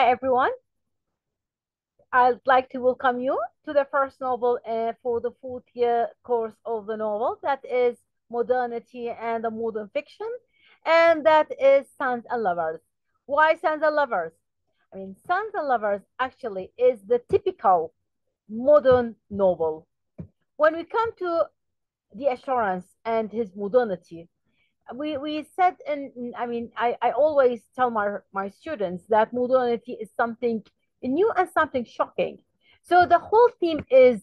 Hi, everyone. I'd like to welcome you to the first novel for the fourth year course of the novel, that is Modernity and the Modern Fiction, and that is Sons and Lovers. Why Sons and Lovers? I mean, Sons and Lovers actually is the typical modern novel. When we come to the assurance and his modernity, we said I always tell my students that modernity is something new and something shocking. So the whole theme is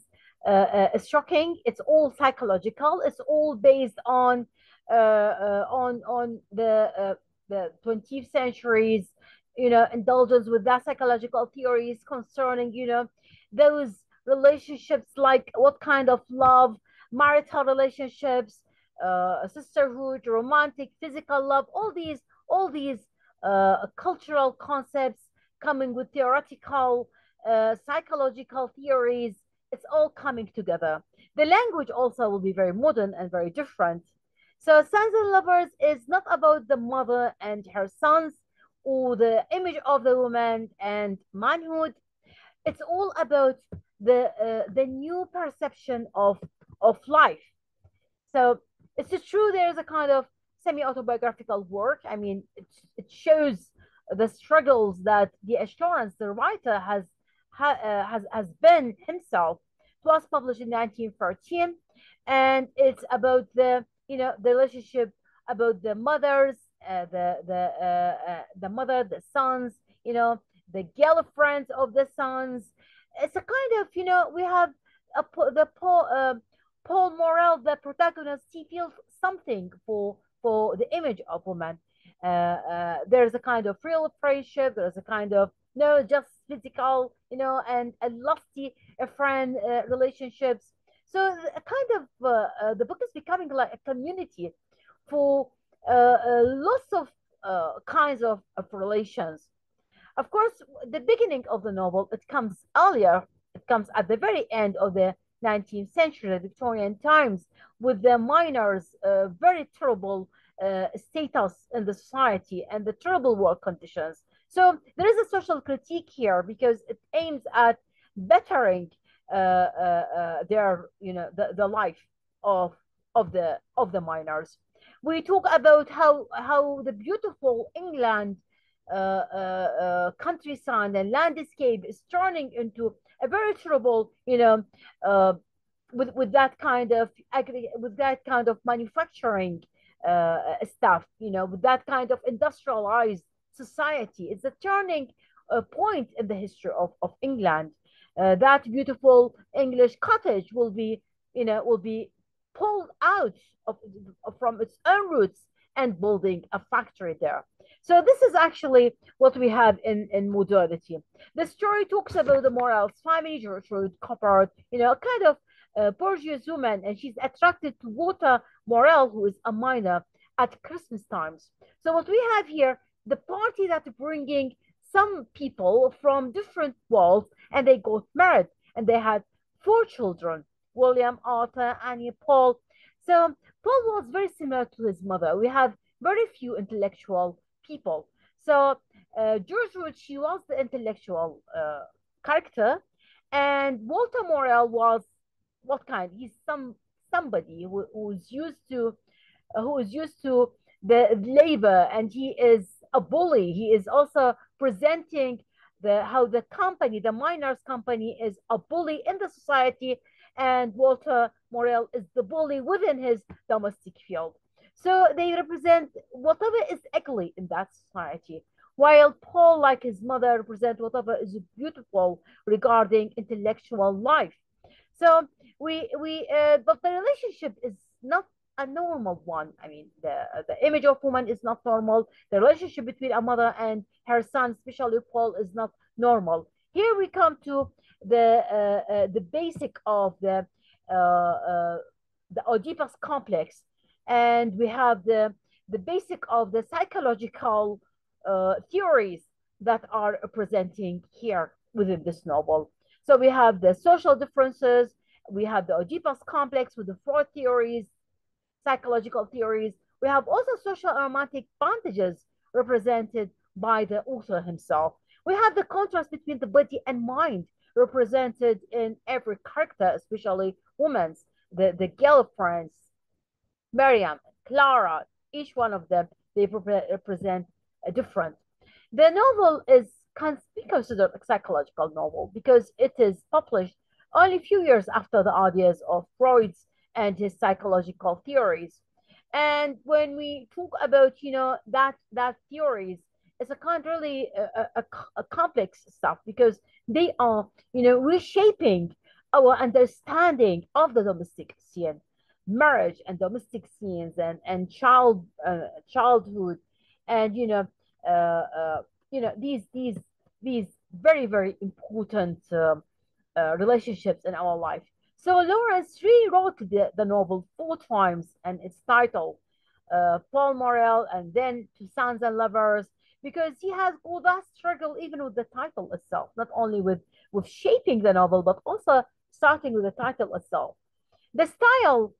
shocking. It's all psychological. It's all based on the 20th century's indulgence with that psychological theories concerning those relationships, like what kind of love, marital relationships, sisterhood, romantic, physical love, all these cultural concepts coming with theoretical, psychological theories. It's all coming together. The language also will be very modern and very different. So Sons and Lovers is not about the mother and her sons or the image of the woman and manhood. It's all about the new perception of life. So it's true there's a kind of semi-autobiographical work. I mean, it shows the struggles that the assurance the writer has been himself. It was published in 1913, and it's about the relationship about the mothers, the mother, the sons, the girlfriends of the sons. It's a kind of we have Paul Morel, the protagonist, he feels something for the image of woman. There's a kind of real friendship. There's a kind of no, just physical, and lusty friend relationships. So a kind of the book is becoming like a community for lots of kinds of relations. Of course, the beginning of the novel, it comes earlier. It comes at the very end of the 19th century, the Victorian times, with the miners' very terrible status in the society and the terrible work conditions. So there is a social critique here because it aims at bettering the life of of the miners. We talk about how the beautiful England countryside and landscape is turning into a very terrible, uh, with that kind of with that kind of manufacturing stuff, with that kind of industrialized society. It's a turning point in the history of England. That beautiful English cottage will be pulled out from its own roots and building a factory there. So this is actually what we have in modernity. The story talks about the Morales family, Gertrude Coppard, a kind of bourgeois woman, and she's attracted to Walter Morel, who is a miner, at Christmas times. So what we have here, the party that bringing some people from different worlds, and they got married, and they had 4 children: William, Arthur, Annie, Paul. So Paul was very similar to his mother. We have very few intellectual people. So Gertrude, she was the intellectual character, and Walter Morel was what kind? He's somebody who is used to the labor, and he is a bully. He is also presenting how the company, the miners company, is a bully in the society, and Walter Morel is the bully within his domestic field. So they represent whatever is ugly in that society, while Paul, like his mother, represent whatever is beautiful regarding intellectual life. So but the relationship is not a normal one. I mean, the image of woman is not normal. The relationship between a mother and her son, especially Paul, is not normal. Here we come to the basic of the Oedipus complex, and we have the basic of the psychological theories that are presenting here within this novel. So we have the social differences, we have the Oedipus complex with the Freud theories, psychological theories. We have also social and romantic bondages represented by the author himself. We have the contrast between the body and mind represented in every character, especially women's, the girlfriends, Miriam, Clara, each one of them, they represent a different. The novel can be considered a psychological novel because it is published only a few years after the ideas of Freud's and his psychological theories. And when we talk about, that theories, it's a kind of really a complex stuff because they are, reshaping our understanding of the domestic scene, marriage and domestic scenes and childhood, and these very very important relationships in our life. So Lawrence rewrote the novel 4 times, and its title, Paul Morrell, and then To Sons and Lovers, because he has all that struggle even with the title itself, not only with shaping the novel, but also starting with the title itself. The style,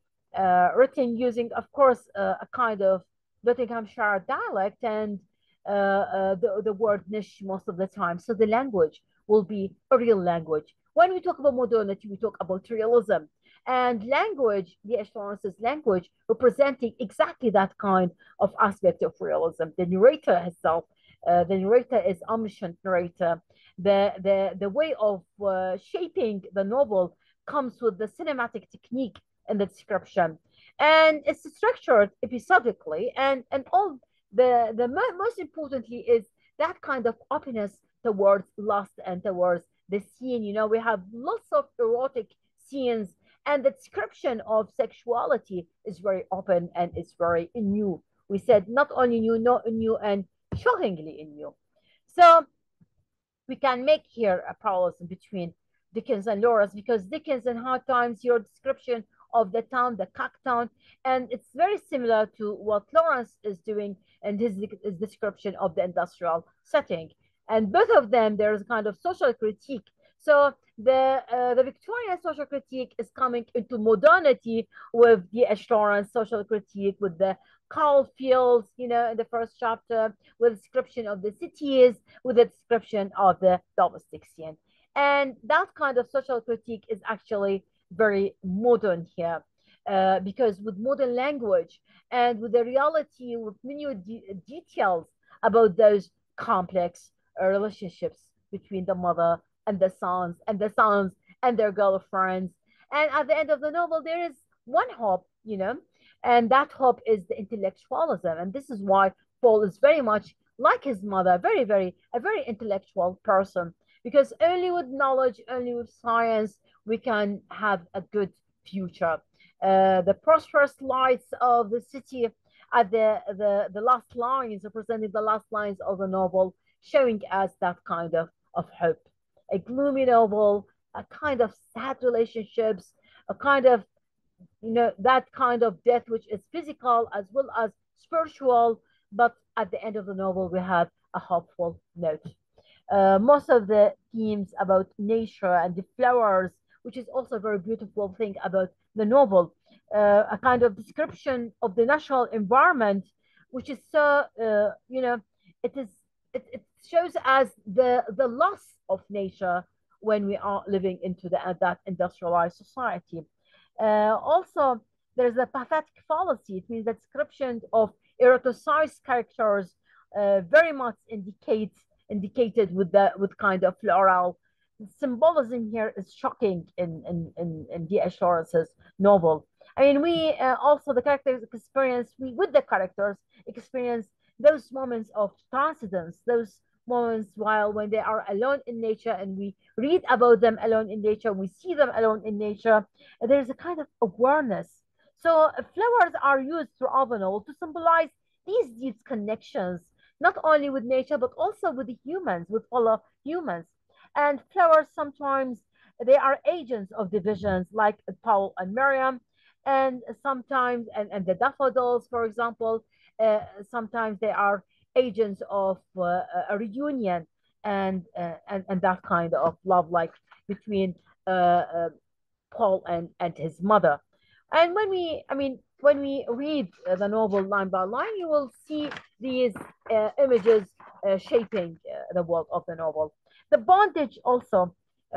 written using, of course, a kind of Nottinghamshire dialect and the word niche most of the time. So the language will be a real language. When we talk about modernity, we talk about realism. And language, the Lawrence's language, representing exactly that kind of aspect of realism. The narrator herself, the narrator is omniscient narrator. The way of shaping the novel comes with the cinematic technique in the description, and it's structured episodically, and all the most importantly is that kind of openness towards lust and towards the scene. We have lots of erotic scenes, and the description of sexuality is very open and it's very new. We said not only new, not new, and shockingly new. So we can make here a parallelism between Dickens and Lawrence, because Dickens in Hard Times, your description of the town, the Cocktown, and it's very similar to what Lawrence is doing in his description of the industrial setting. And both of them, there's a kind of social critique. So the Victorian social critique is coming into modernity with the Lawrence social critique, with the coal fields, in the first chapter, with description of the cities, with a description of the domestic scene. And that kind of social critique is actually very modern here, because with modern language and with the reality, with many details about those complex relationships between the mother and the sons and their girlfriends. And at the end of the novel, there is one hope, and that hope is the intellectualism. And this is why Paul is very much like his mother, a very intellectual person, because only with knowledge, only with science, we can have a good future. The prosperous lights of the city at the last lines, representing the last lines of the novel, showing us that kind of hope. A gloomy novel, a kind of sad relationships, a kind of, that kind of death, which is physical as well as spiritual. But at the end of the novel, we have a hopeful note. Most of the themes about nature and the flowers, which is also a very beautiful thing about the novel, a kind of description of the natural environment, which is so, it shows us the loss of nature when we are living into that industrialized society. Also, there's a pathetic fallacy. It means the description of eroticized characters very much indicated with kind of floral symbolism. Here is shocking in D.H. Lawrence's novel. I mean, we also, the characters experience, we with the characters experience those moments of transcendence, those moments while when they are alone in nature, and we read about them alone in nature, we see them alone in nature, there's a kind of awareness. So flowers are used throughout the novel to symbolize these deep connections, not only with nature, but also with the humans, with fellow humans. And flowers, sometimes they are agents of divisions, like Paul and Miriam, and sometimes, and the daffodils, for example, sometimes they are agents of a reunion, and that kind of love, like between Paul and his mother. And when we read the novel line by line, you will see these images shaping the world of the novel. The bondage also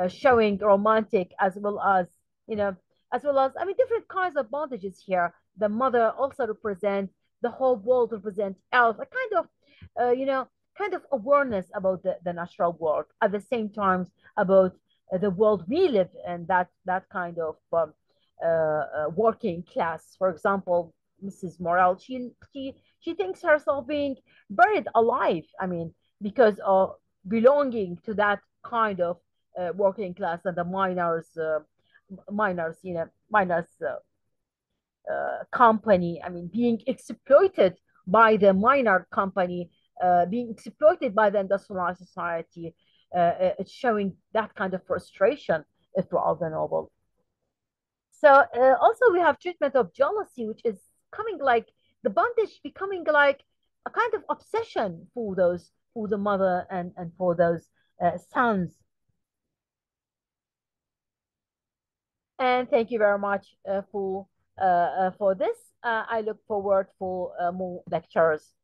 showing romantic as well as, you know, as well as, I mean, different kinds of bondages here. The mother also represents the whole world, represents else, a kind of, you know, kind of awareness about the natural world, at the same time about the world we live in, that kind of working class. For example, Mrs. Morel, she thinks herself being buried alive. I mean, because of belonging to that kind of working class and the miners, you know, miners company. I mean, being exploited by the minor company, being exploited by the industrialized society. It's showing that kind of frustration throughout the novel. So also we have treatment of jealousy, which is coming like the bondage becoming like a kind of obsession for those, for the mother and for those sons. And thank you very much for this. I look forward for more lectures.